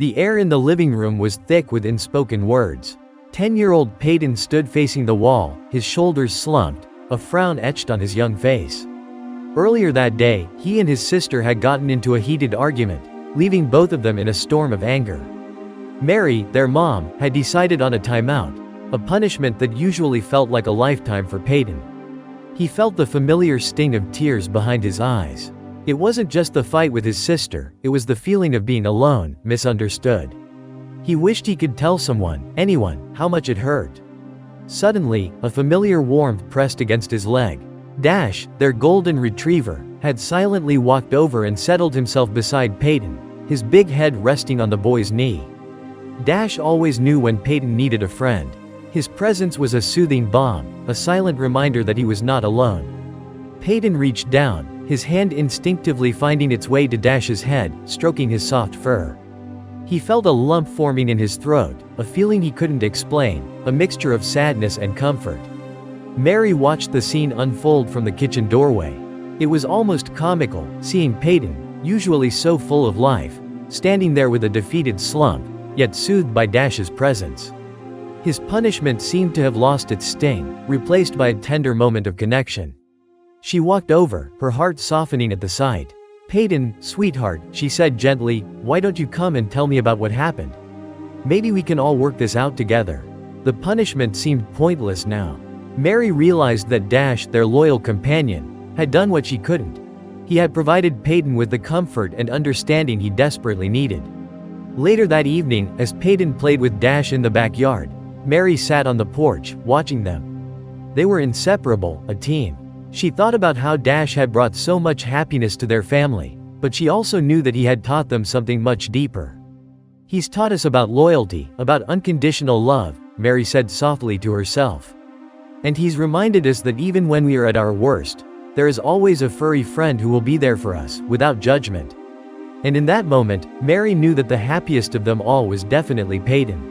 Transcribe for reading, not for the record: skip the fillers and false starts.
The air in the living room was thick with unspoken words. 10-year-old Peyton stood facing the wall, his shoulders slumped, a frown etched on his young face. Earlier that day, he and his sister had gotten into a heated argument, leaving both of them in a storm of anger. Mary, their mom, had decided on a timeout, a punishment that usually felt like a lifetime for Peyton. He felt the familiar sting of tears behind his eyes. It wasn't just the fight with his sister, it was the feeling of being alone, misunderstood. He wished he could tell someone, anyone, how much it hurt. Suddenly, a familiar warmth pressed against his leg. Dash, their golden retriever, had silently walked over and settled himself beside Peyton, his big head resting on the boy's knee. Dash always knew when Peyton needed a friend. His presence was a soothing balm, a silent reminder that he was not alone. Peyton reached down, his hand instinctively finding its way to Dash's head, stroking his soft fur. He felt a lump forming in his throat, a feeling he couldn't explain, a mixture of sadness and comfort. Mary watched the scene unfold from the kitchen doorway. It was almost comical, seeing Peyton, usually so full of life, standing there with a defeated slump, yet soothed by Dash's presence. His punishment seemed to have lost its sting, replaced by a tender moment of connection. She walked over, her heart softening at the sight. "Peyton, sweetheart," she said gently, "why don't you come and tell me about what happened? Maybe we can all work this out together." The punishment seemed pointless now. Mary realized that Dash, their loyal companion, had done what she couldn't. He had provided Peyton with the comfort and understanding he desperately needed. Later that evening, as Peyton played with Dash in the backyard, Mary sat on the porch, watching them. They were inseparable, a team. She thought about how Dash had brought so much happiness to their family, but she also knew that he had taught them something much deeper. "He's taught us about loyalty, about unconditional love," Mary said softly to herself. "And he's reminded us that even when we are at our worst, there is always a furry friend who will be there for us, without judgment." And in that moment, Mary knew that the happiest of them all was definitely Peyton.